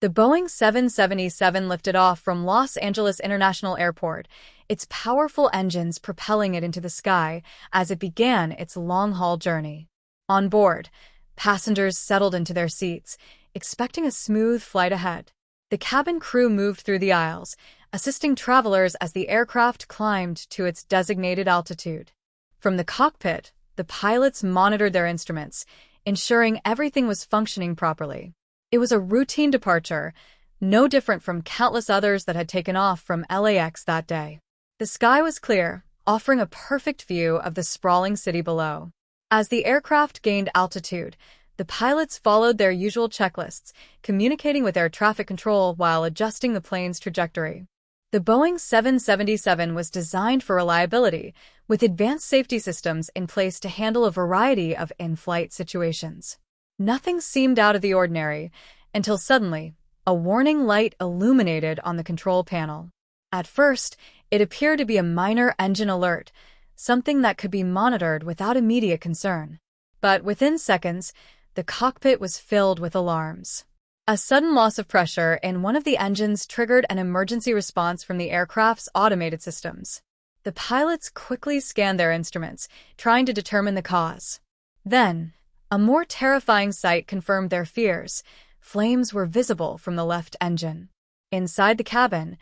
The Boeing 777 lifted off from Los Angeles International Airport, its powerful engines propelling it into the sky as it began its long-haul journey. On board, passengers settled into their seats, expecting a smooth flight ahead. The cabin crew moved through the aisles, assisting travelers as the aircraft climbed to its designated altitude. From the cockpit, the pilots monitored their instruments, ensuring everything was functioning properly. It was a routine departure, no different from countless others that had taken off from LAX that day. The sky was clear, offering a perfect view of the sprawling city below. As the aircraft gained altitude, the pilots followed their usual checklists, communicating with air traffic control while adjusting the plane's trajectory. The Boeing 777 was designed for reliability, with advanced safety systems in place to handle a variety of in-flight situations. Nothing seemed out of the ordinary, until suddenly, a warning light illuminated on the control panel. At first, it appeared to be a minor engine alert, something that could be monitored without immediate concern. But within seconds, the cockpit was filled with alarms. A sudden loss of pressure in one of the engines triggered an emergency response from the aircraft's automated systems. The pilots quickly scanned their instruments, trying to determine the cause. Then, a more terrifying sight confirmed their fears. Flames were visible from the left engine. Inside the cabin,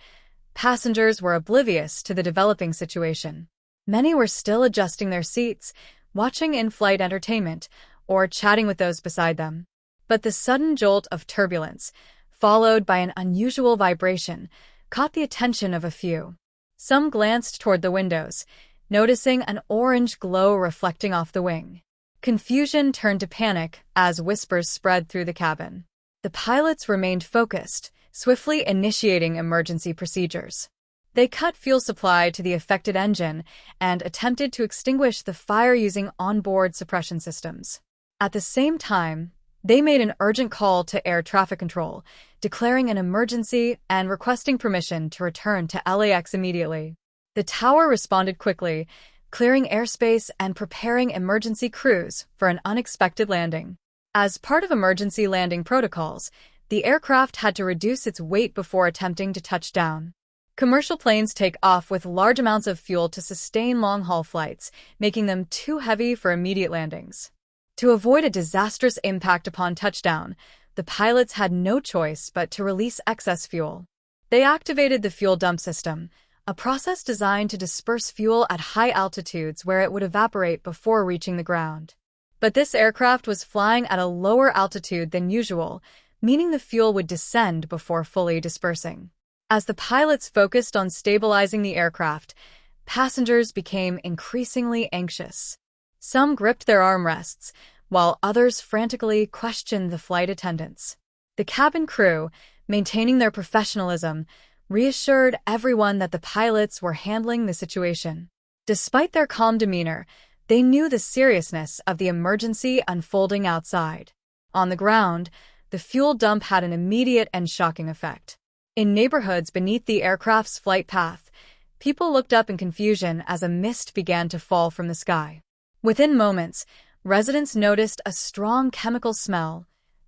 passengers were oblivious to the developing situation. Many were still adjusting their seats, watching in-flight entertainment, or chatting with those beside them. But the sudden jolt of turbulence, followed by an unusual vibration, caught the attention of a few. Some glanced toward the windows, noticing an orange glow reflecting off the wing. Confusion turned to panic as whispers spread through the cabin. The pilots remained focused, swiftly initiating emergency procedures. They cut fuel supply to the affected engine and attempted to extinguish the fire using onboard suppression systems. At the same time, they made an urgent call to air traffic control, declaring an emergency and requesting permission to return to LAX immediately. The tower responded quickly, clearing airspace and preparing emergency crews for an unexpected landing. As part of emergency landing protocols, the aircraft had to reduce its weight before attempting to touch down. Commercial planes take off with large amounts of fuel to sustain long-haul flights, making them too heavy for immediate landings. To avoid a disastrous impact upon touchdown, the pilots had no choice but to release excess fuel. They activated the fuel dump system, a process designed to disperse fuel at high altitudes where it would evaporate before reaching the ground. But this aircraft was flying at a lower altitude than usual, meaning the fuel would descend before fully dispersing. As the pilots focused on stabilizing the aircraft, passengers became increasingly anxious. Some gripped their armrests, while others frantically questioned the flight attendants. The cabin crew, maintaining their professionalism, reassured everyone that the pilots were handling the situation. Despite their calm demeanor, they knew the seriousness of the emergency unfolding outside. On the ground, the fuel dump had an immediate and shocking effect. In neighborhoods beneath the aircraft's flight path, people looked up in confusion as a mist began to fall from the sky. Within moments, residents noticed a strong chemical smell,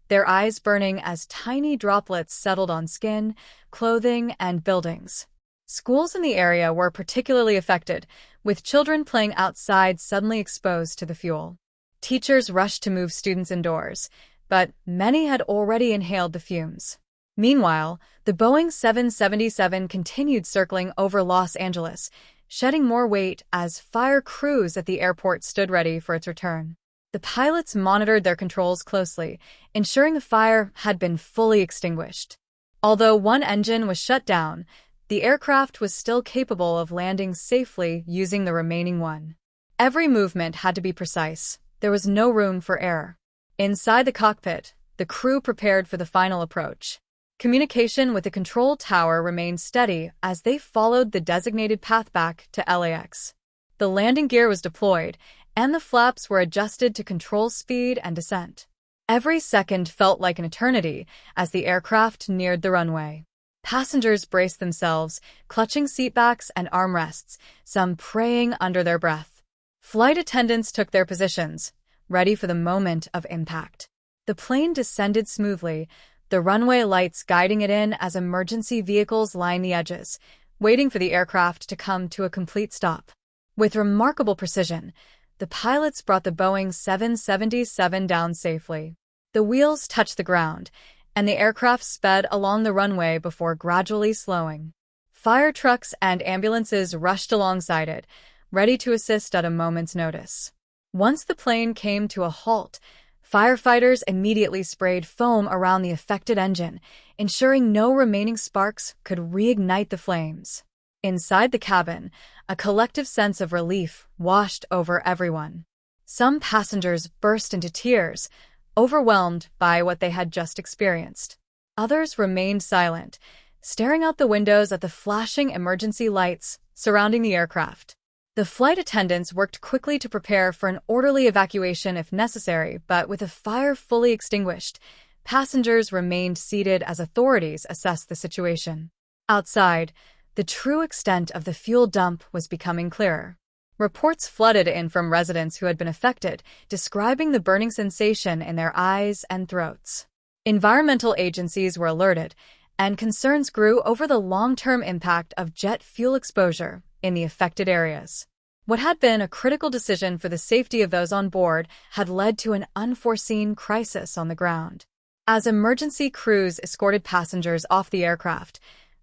their eyes burning as tiny droplets settled on skin, clothing, and buildings. Schools in the area were particularly affected, with children playing outside suddenly exposed to the fuel. Teachers rushed to move students indoors, but many had already inhaled the fumes. Meanwhile, the Boeing 777 continued circling over Los Angeles, shedding more weight as fire crews at the airport stood ready for its return. The pilots monitored their controls closely, ensuring the fire had been fully extinguished. Although one engine was shut down, the aircraft was still capable of landing safely using the remaining one. Every movement had to be precise. There was no room for error. Inside the cockpit, the crew prepared for the final approach. Communication with the control tower remained steady as they followed the designated path back to LAX. The landing gear was deployed, and the flaps were adjusted to control speed and descent. Every second felt like an eternity as the aircraft neared the runway. Passengers braced themselves, clutching seatbacks and armrests, some praying under their breath. Flight attendants took their positions, ready for the moment of impact. The plane descended smoothly, the runway lights guiding it in as emergency vehicles line the edges, waiting for the aircraft to come to a complete stop. With remarkable precision, the pilots brought the Boeing 777 down safely. The wheels touched the ground, and the aircraft sped along the runway before gradually slowing. Fire trucks and ambulances rushed alongside it, ready to assist at a moment's notice. Once the plane came to a halt, firefighters immediately sprayed foam around the affected engine, ensuring no remaining sparks could reignite the flames. Inside the cabin, a collective sense of relief washed over everyone. Some passengers burst into tears, overwhelmed by what they had just experienced. Others remained silent, staring out the windows at the flashing emergency lights surrounding the aircraft. The flight attendants worked quickly to prepare for an orderly evacuation if necessary, but with the fire fully extinguished, passengers remained seated as authorities assessed the situation. Outside, the true extent of the fuel dump was becoming clearer. Reports flooded in from residents who had been affected, describing the burning sensation in their eyes and throats. Environmental agencies were alerted, and concerns grew over the long-term impact of jet fuel exposure in the affected areas. What had been a critical decision for the safety of those on board had led to an unforeseen crisis on the ground. As emergency crews escorted passengers off the aircraft,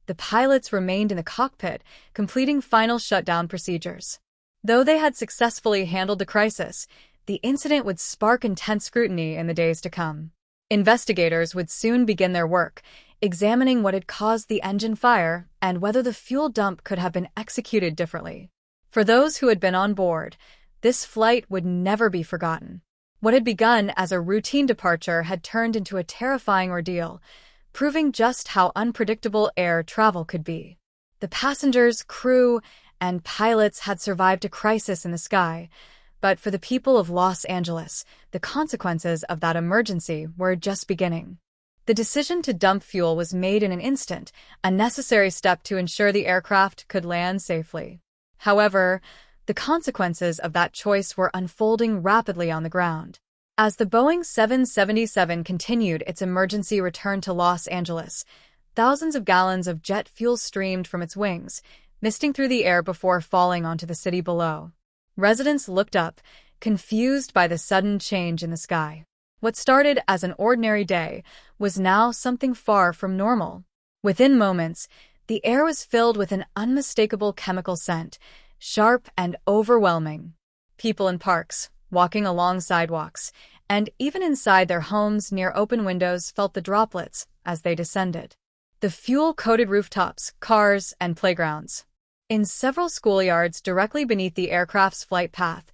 the pilots remained in the cockpit, completing final shutdown procedures. Though they had successfully handled the crisis, the incident would spark intense scrutiny in the days to come. Investigators would soon begin their work, examining what had caused the engine fire and whether the fuel dump could have been executed differently. For those who had been on board, this flight would never be forgotten. What had begun as a routine departure had turned into a terrifying ordeal, proving just how unpredictable air travel could be. The passengers, crew, and pilots had survived a crisis in the sky, but for the people of Los Angeles, the consequences of that emergency were just beginning. The decision to dump fuel was made in an instant, a necessary step to ensure the aircraft could land safely. However, the consequences of that choice were unfolding rapidly on the ground. As the Boeing 777 continued its emergency return to Los Angeles, thousands of gallons of jet fuel streamed from its wings, misting through the air before falling onto the city below. Residents looked up, confused by the sudden change in the sky. What started as an ordinary day was now something far from normal. Within moments, the air was filled with an unmistakable chemical scent, sharp and overwhelming. People in parks, walking along sidewalks, and even inside their homes near open windows felt the droplets as they descended. The fuel-coated rooftops, cars, and playgrounds. In several schoolyards directly beneath the aircraft's flight path,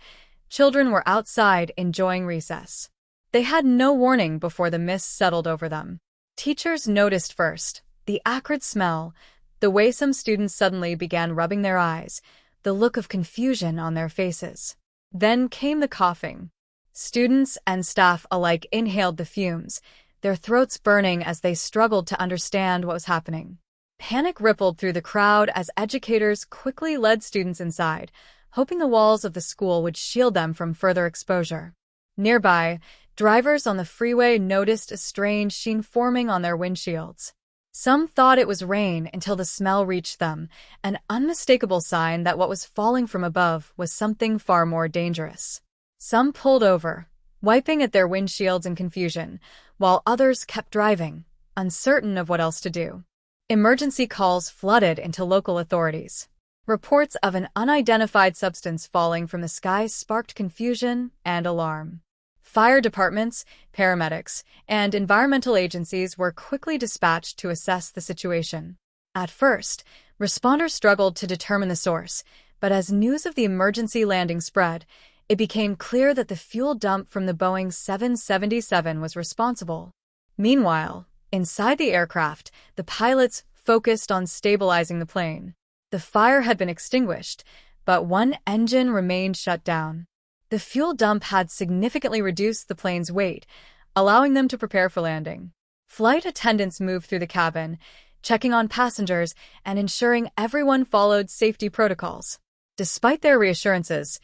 children were outside enjoying recess. They had no warning before the mist settled over them. Teachers noticed first the acrid smell, the way some students suddenly began rubbing their eyes, the look of confusion on their faces. Then came the coughing. Students and staff alike inhaled the fumes, their throats burning as they struggled to understand what was happening. Panic rippled through the crowd as educators quickly led students inside, hoping the walls of the school would shield them from further exposure. Nearby, drivers on the freeway noticed a strange sheen forming on their windshields. Some thought it was rain until the smell reached them, an unmistakable sign that what was falling from above was something far more dangerous. Some pulled over, wiping at their windshields in confusion, while others kept driving, uncertain of what else to do. Emergency calls flooded into local authorities. Reports of an unidentified substance falling from the sky sparked confusion and alarm. Fire departments, paramedics, and environmental agencies were quickly dispatched to assess the situation. At first, responders struggled to determine the source, but as news of the emergency landing spread, it became clear that the fuel dump from the Boeing 777 was responsible. Meanwhile, inside the aircraft, the pilots focused on stabilizing the plane. The fire had been extinguished, but one engine remained shut down. The fuel dump had significantly reduced the plane's weight, allowing them to prepare for landing. Flight attendants moved through the cabin, checking on passengers and ensuring everyone followed safety protocols. Despite their reassurances,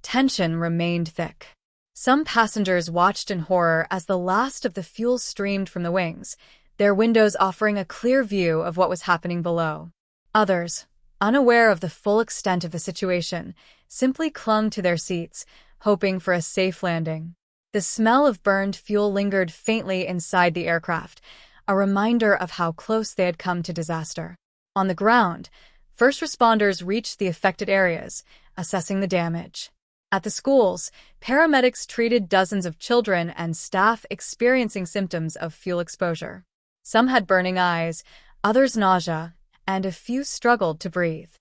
tension remained thick. Some passengers watched in horror as the last of the fuel streamed from the wings, their windows offering a clear view of what was happening below. Others, unaware of the full extent of the situation, simply clung to their seats, hoping for a safe landing. The smell of burned fuel lingered faintly inside the aircraft, a reminder of how close they had come to disaster. On the ground, first responders reached the affected areas, assessing the damage. At the schools, paramedics treated dozens of children and staff experiencing symptoms of fuel exposure. Some had burning eyes, others nausea, and a few struggled to breathe.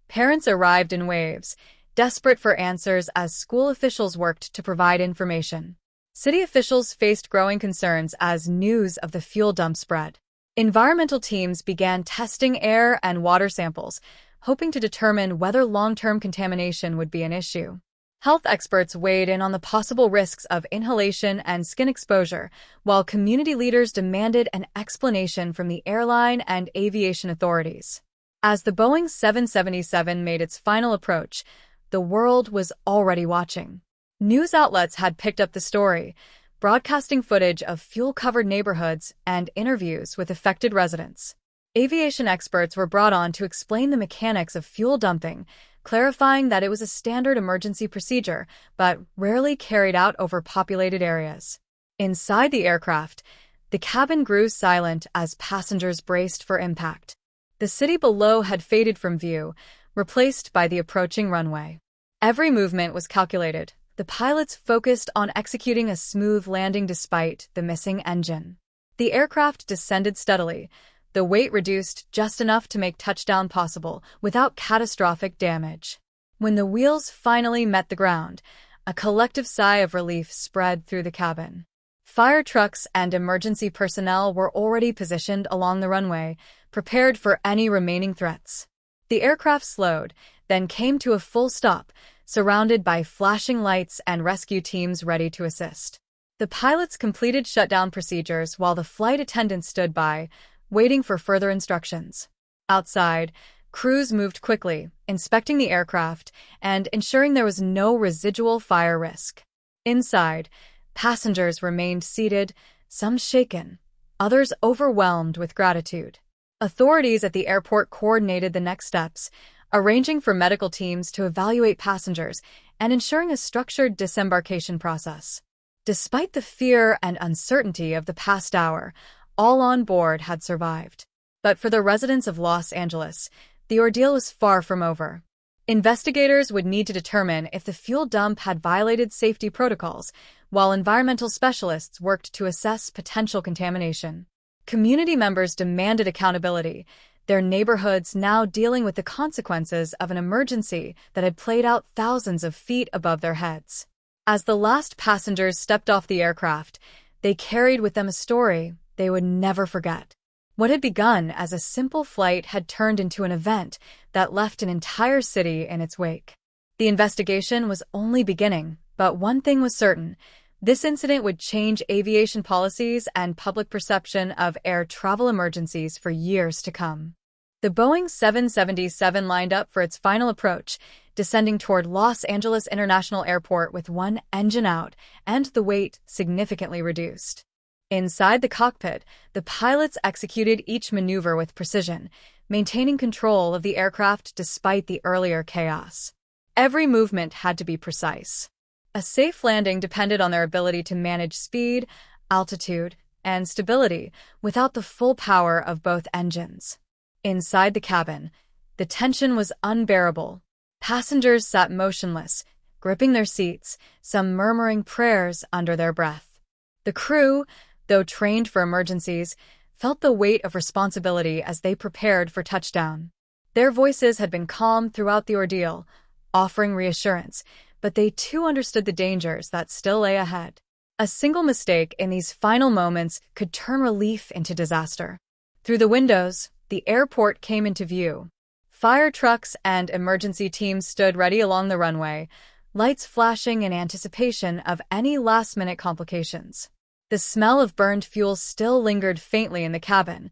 Parents arrived in waves, desperate for answers as school officials worked to provide information. City officials faced growing concerns as news of the fuel dump spread. Environmental teams began testing air and water samples, hoping to determine whether long-term contamination would be an issue. Health experts weighed in on the possible risks of inhalation and skin exposure, while community leaders demanded an explanation from the airline and aviation authorities. As the Boeing 777 made its final approach, the world was already watching. News outlets had picked up the story, broadcasting footage of fuel-covered neighborhoods and interviews with affected residents. Aviation experts were brought on to explain the mechanics of fuel dumping, clarifying that it was a standard emergency procedure, but rarely carried out over populated areas. Inside the aircraft, the cabin grew silent as passengers braced for impact. The city below had faded from view, replaced by the approaching runway. Every movement was calculated. The pilots focused on executing a smooth landing despite the missing engine. The aircraft descended steadily, the weight reduced just enough to make touchdown possible without catastrophic damage. When the wheels finally met the ground, a collective sigh of relief spread through the cabin. Fire trucks and emergency personnel were already positioned along the runway, prepared for any remaining threats. The aircraft slowed, then came to a full stop, surrounded by flashing lights and rescue teams ready to assist. The pilots completed shutdown procedures while the flight attendants stood by, waiting for further instructions. Outside, crews moved quickly, inspecting the aircraft and ensuring there was no residual fire risk. Inside, passengers remained seated, some shaken, others overwhelmed with gratitude. Authorities at the airport coordinated the next steps, arranging for medical teams to evaluate passengers and ensuring a structured disembarkation process. Despite the fear and uncertainty of the past hour, all on board had survived. But for the residents of Los Angeles, the ordeal was far from over. Investigators would need to determine if the fuel dump had violated safety protocols, while environmental specialists worked to assess potential contamination. Community members demanded accountability, their neighborhoods now dealing with the consequences of an emergency that had played out thousands of feet above their heads. As the last passengers stepped off the aircraft, they carried with them a story they would never forget. What had begun as a simple flight had turned into an event that left an entire city in its wake. The investigation was only beginning, but one thing was certain: this incident would change aviation policies and public perception of air travel emergencies for years to come. The Boeing 777 lined up for its final approach, descending toward Los Angeles International Airport with one engine out and the weight significantly reduced. Inside the cockpit, the pilots executed each maneuver with precision, maintaining control of the aircraft despite the earlier chaos. Every movement had to be precise. A safe landing depended on their ability to manage speed, altitude, and stability without the full power of both engines. Inside the cabin, the tension was unbearable. Passengers sat motionless, gripping their seats, some murmuring prayers under their breath. The crew, though trained for emergencies, felt the weight of responsibility as they prepared for touchdown. Their voices had been calm throughout the ordeal, offering reassurance, but they too understood the dangers that still lay ahead. A single mistake in these final moments could turn relief into disaster. Through the windows, the airport came into view. Fire trucks and emergency teams stood ready along the runway, lights flashing in anticipation of any last-minute complications. The smell of burned fuel still lingered faintly in the cabin,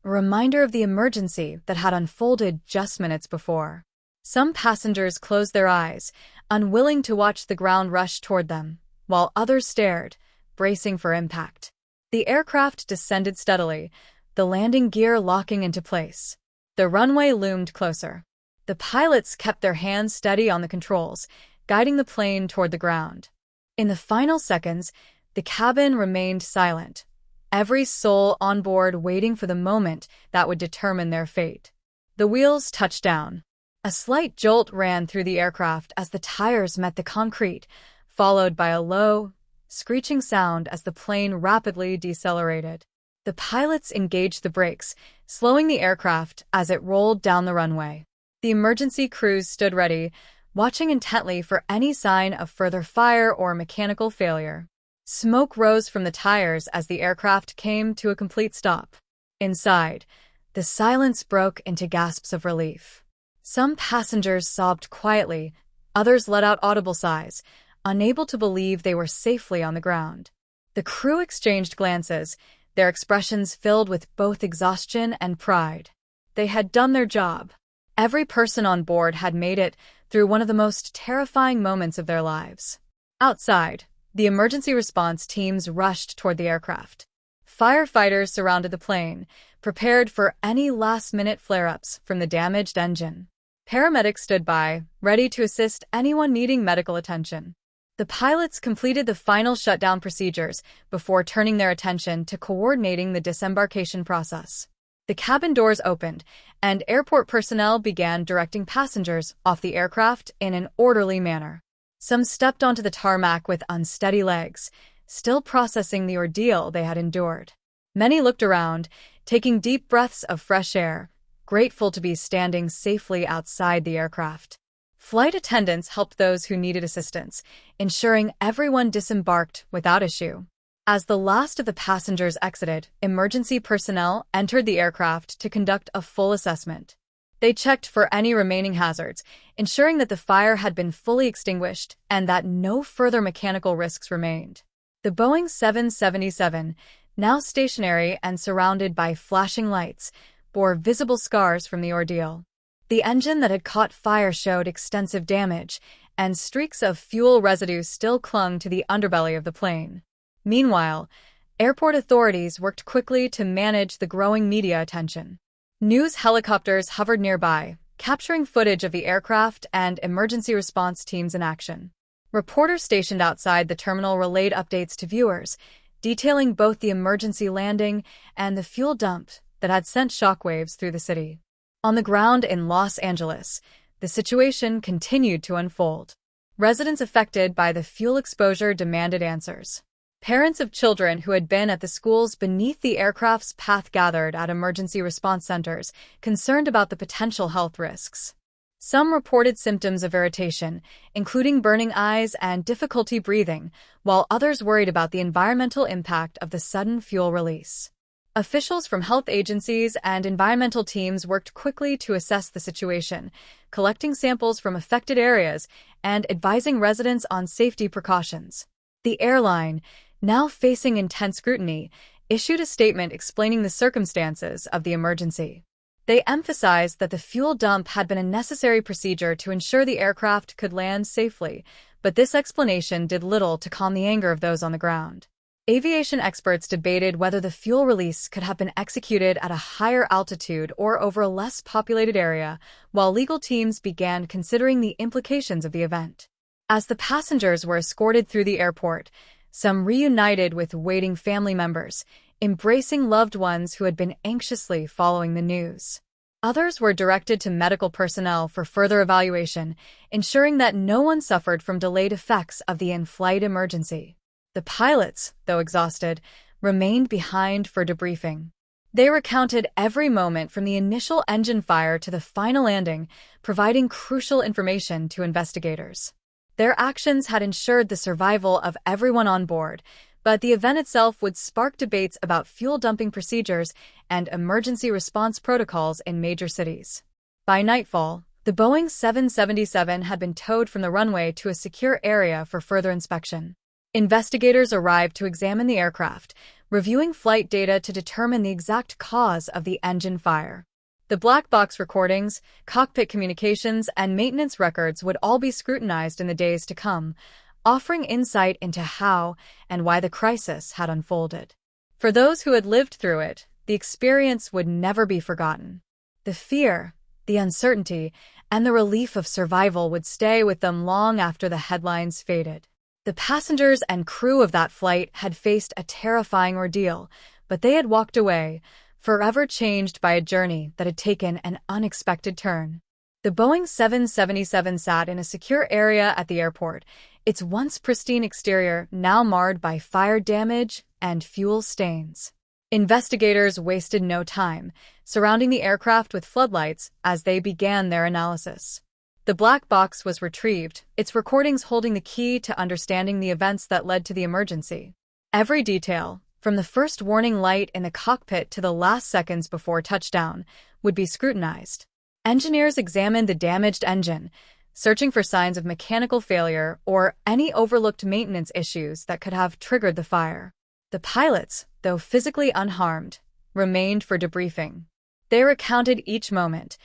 a reminder of the emergency that had unfolded just minutes before. Some passengers closed their eyes, unwilling to watch the ground rush toward them, while others stared, bracing for impact. The aircraft descended steadily, the landing gear locking into place. The runway loomed closer. The pilots kept their hands steady on the controls, guiding the plane toward the ground. In the final seconds, the cabin remained silent, every soul on board waiting for the moment that would determine their fate. The wheels touched down. A slight jolt ran through the aircraft as the tires met the concrete, followed by a low, screeching sound as the plane rapidly decelerated. The pilots engaged the brakes, slowing the aircraft as it rolled down the runway. The emergency crews stood ready, watching intently for any sign of further fire or mechanical failure. Smoke rose from the tires as the aircraft came to a complete stop. Inside, the silence broke into gasps of relief. Some passengers sobbed quietly, others let out audible sighs, unable to believe they were safely on the ground. The crew exchanged glances, their expressions filled with both exhaustion and pride. They had done their job. Every person on board had made it through one of the most terrifying moments of their lives. Outside, the emergency response teams rushed toward the aircraft. Firefighters surrounded the plane, prepared for any last-minute flare-ups from the damaged engine. Paramedics stood by, ready to assist anyone needing medical attention. The pilots completed the final shutdown procedures before turning their attention to coordinating the disembarkation process. The cabin doors opened, and airport personnel began directing passengers off the aircraft in an orderly manner. Some stepped onto the tarmac with unsteady legs, still processing the ordeal they had endured. Many looked around, taking deep breaths of fresh air, grateful to be standing safely outside the aircraft. Flight attendants helped those who needed assistance, ensuring everyone disembarked without issue. As the last of the passengers exited, emergency personnel entered the aircraft to conduct a full assessment. They checked for any remaining hazards, ensuring that the fire had been fully extinguished and that no further mechanical risks remained. The Boeing 777, now stationary and surrounded by flashing lights, bore visible scars from the ordeal. The engine that had caught fire showed extensive damage, and streaks of fuel residue still clung to the underbelly of the plane. Meanwhile, airport authorities worked quickly to manage the growing media attention. News helicopters hovered nearby, capturing footage of the aircraft and emergency response teams in action. Reporters stationed outside the terminal relayed updates to viewers, detailing both the emergency landing and the fuel dump that had sent shockwaves through the city. On the ground in Los Angeles, the situation continued to unfold. Residents affected by the fuel exposure demanded answers. Parents of children who had been at the schools beneath the aircraft's path gathered at emergency response centers, concerned about the potential health risks. Some reported symptoms of irritation, including burning eyes and difficulty breathing, while others worried about the environmental impact of the sudden fuel release. Officials from health agencies and environmental teams worked quickly to assess the situation, collecting samples from affected areas and advising residents on safety precautions. The airline, now facing intense scrutiny, issued a statement explaining the circumstances of the emergency. They emphasized that the fuel dump had been a necessary procedure to ensure the aircraft could land safely, but this explanation did little to calm the anger of those on the ground. Aviation experts debated whether the fuel release could have been executed at a higher altitude or over a less populated area, while legal teams began considering the implications of the event. As the passengers were escorted through the airport, some reunited with waiting family members, embracing loved ones who had been anxiously following the news. Others were directed to medical personnel for further evaluation, ensuring that no one suffered from delayed effects of the in-flight emergency. The pilots, though exhausted, remained behind for debriefing. They recounted every moment from the initial engine fire to the final landing, providing crucial information to investigators. Their actions had ensured the survival of everyone on board, but the event itself would spark debates about fuel dumping procedures and emergency response protocols in major cities. By nightfall, the Boeing 777 had been towed from the runway to a secure area for further inspection. Investigators arrived to examine the aircraft, reviewing flight data to determine the exact cause of the engine fire. The black box recordings, cockpit communications, and maintenance records would all be scrutinized in the days to come, offering insight into how and why the crisis had unfolded. For those who had lived through it, the experience would never be forgotten. The fear, the uncertainty, and the relief of survival would stay with them long after the headlines faded. The passengers and crew of that flight had faced a terrifying ordeal, but they had walked away, forever changed by a journey that had taken an unexpected turn. The Boeing 777 sat in a secure area at the airport, its once pristine exterior now marred by fire damage and fuel stains. Investigators wasted no time, surrounding the aircraft with floodlights as they began their analysis. The black box was retrieved, its recordings holding the key to understanding the events that led to the emergency. Every detail, from the first warning light in the cockpit to the last seconds before touchdown, would be scrutinized. Engineers examined the damaged engine, searching for signs of mechanical failure or any overlooked maintenance issues that could have triggered the fire. The pilots, though physically unharmed, remained for debriefing. They recounted each moment,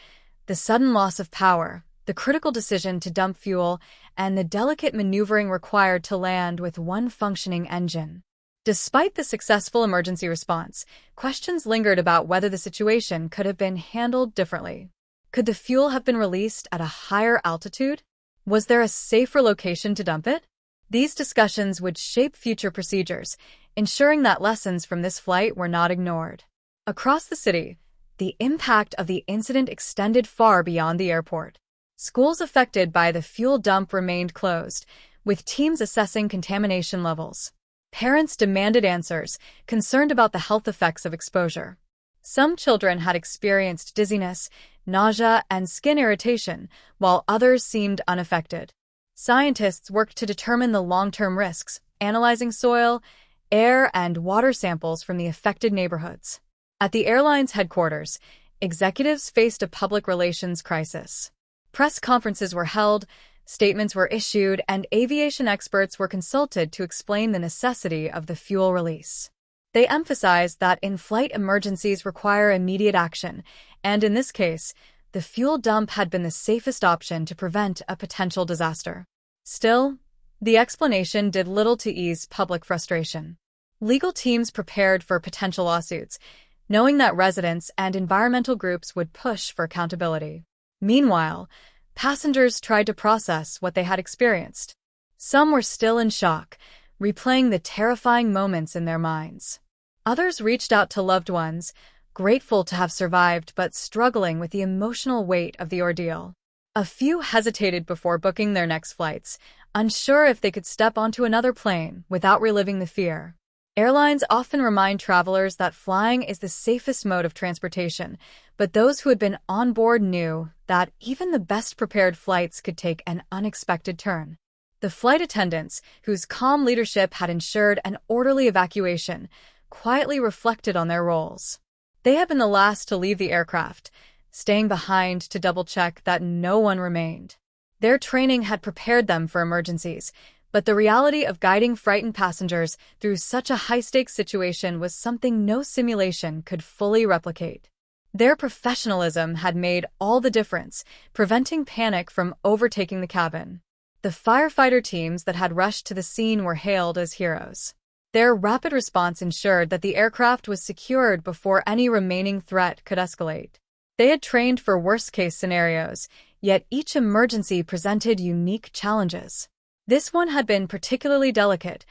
the sudden loss of power, the critical decision to dump fuel, and the delicate maneuvering required to land with one functioning engine. Despite the successful emergency response, questions lingered about whether the situation could have been handled differently. Could the fuel have been released at a higher altitude? Was there a safer location to dump it? These discussions would shape future procedures, ensuring that lessons from this flight were not ignored. Across the city, the impact of the incident extended far beyond the airport. Schools affected by the fuel dump remained closed, with teams assessing contamination levels. Parents demanded answers, concerned about the health effects of exposure. Some children had experienced dizziness, nausea, and skin irritation, while others seemed unaffected. Scientists worked to determine the long-term risks, analyzing soil, air, and water samples from the affected neighborhoods. At the airline's headquarters, executives faced a public relations crisis. Press conferences were held, statements were issued, and aviation experts were consulted to explain the necessity of the fuel release. They emphasized that in-flight emergencies require immediate action, and in this case, the fuel dump had been the safest option to prevent a potential disaster. Still, the explanation did little to ease public frustration. Legal teams prepared for potential lawsuits, knowing that residents and environmental groups would push for accountability. Meanwhile, passengers tried to process what they had experienced. Some were still in shock, replaying the terrifying moments in their minds. Others reached out to loved ones, grateful to have survived but struggling with the emotional weight of the ordeal. A few hesitated before booking their next flights, unsure if they could step onto another plane without reliving the fear. Airlines often remind travelers that flying is the safest mode of transportation, but those who had been on board knew that even the best-prepared flights could take an unexpected turn. The flight attendants, whose calm leadership had ensured an orderly evacuation, quietly reflected on their roles. They had been the last to leave the aircraft, staying behind to double-check that no one remained. Their training had prepared them for emergencies, but the reality of guiding frightened passengers through such a high-stakes situation was something no simulation could fully replicate. Their professionalism had made all the difference, preventing panic from overtaking the cabin. The firefighter teams that had rushed to the scene were hailed as heroes. Their rapid response ensured that the aircraft was secured before any remaining threat could escalate. They had trained for worst-case scenarios, yet each emergency presented unique challenges. This one had been particularly delicate,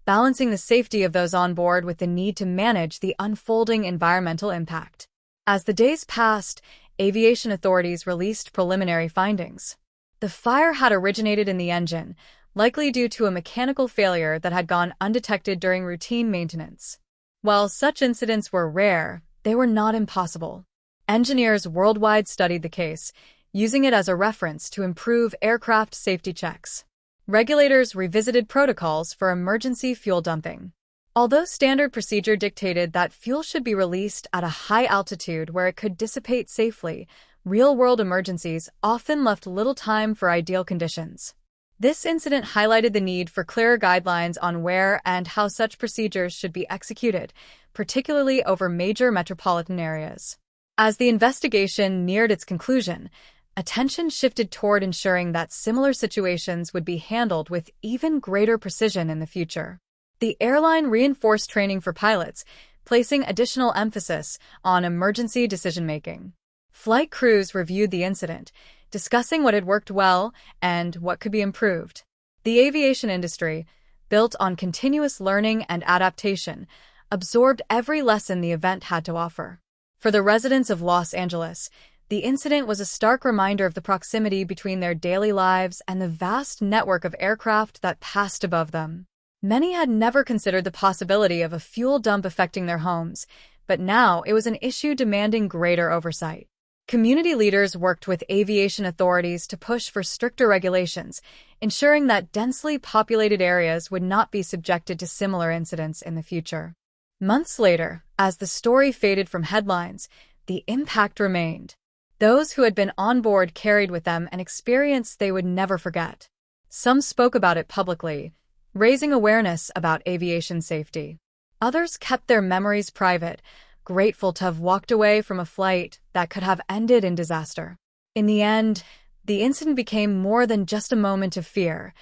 balancing the safety of those on board with the need to manage the unfolding environmental impact. As the days passed, aviation authorities released preliminary findings. The fire had originated in the engine, likely due to a mechanical failure that had gone undetected during routine maintenance. While such incidents were rare, they were not impossible. Engineers worldwide studied the case, using it as a reference to improve aircraft safety checks. Regulators revisited protocols for emergency fuel dumping. Although standard procedure dictated that fuel should be released at a high altitude where it could dissipate safely, real-world emergencies often left little time for ideal conditions. This incident highlighted the need for clearer guidelines on where and how such procedures should be executed, particularly over major metropolitan areas. As the investigation neared its conclusion, attention shifted toward ensuring that similar situations would be handled with even greater precision in the future. The airline reinforced training for pilots, placing additional emphasis on emergency decision-making. Flight crews reviewed the incident, discussing what had worked well and what could be improved. The aviation industry, built on continuous learning and adaptation, absorbed every lesson the event had to offer. For the residents of Los Angeles, the incident was a stark reminder of the proximity between their daily lives and the vast network of aircraft that passed above them. Many had never considered the possibility of a fuel dump affecting their homes, but now it was an issue demanding greater oversight. Community leaders worked with aviation authorities to push for stricter regulations, ensuring that densely populated areas would not be subjected to similar incidents in the future. Months later, as the story faded from headlines, the impact remained. Those who had been on board carried with them an experience they would never forget. Some spoke about it publicly, raising awareness about aviation safety. Others kept their memories private, grateful to have walked away from a flight that could have ended in disaster. In the end, the incident became more than just a moment of fear.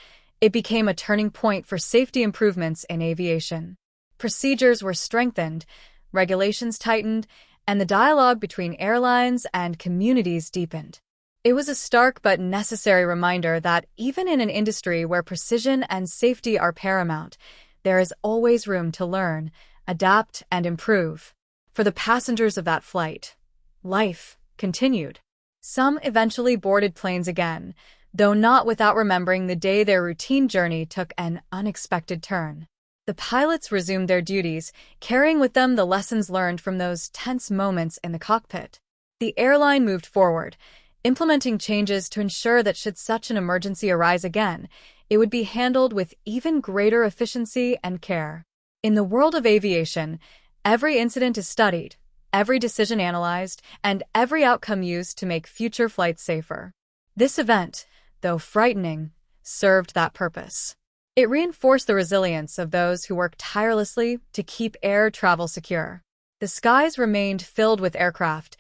It became a turning point for safety improvements in aviation. Procedures were strengthened, regulations tightened, and the dialogue between airlines and communities deepened. It was a stark but necessary reminder that even in an industry where precision and safety are paramount, there is always room to learn, adapt, and improve. For the passengers of that flight, life continued. Some eventually boarded planes again, though not without remembering the day their routine journey took an unexpected turn. The pilots resumed their duties, carrying with them the lessons learned from those tense moments in the cockpit. The airline moved forward, implementing changes to ensure that should such an emergency arise again, it would be handled with even greater efficiency and care. In the world of aviation, every incident is studied, every decision analyzed, and every outcome used to make future flights safer. This event, though frightening, served that purpose. It reinforced the resilience of those who worked tirelessly to keep air travel secure. The skies remained filled with aircraft,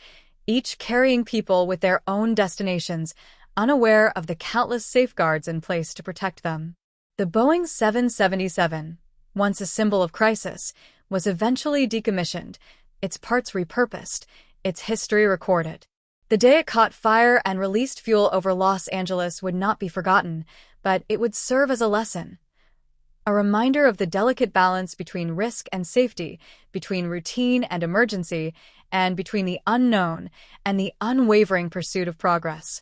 each carrying people with their own destinations, unaware of the countless safeguards in place to protect them. The Boeing 777, once a symbol of crisis, was eventually decommissioned, its parts repurposed, its history recorded. The day it caught fire and released fuel over Los Angeles would not be forgotten, but it would serve as a lesson. A reminder of the delicate balance between risk and safety, between routine and emergency, and between the unknown and the unwavering pursuit of progress.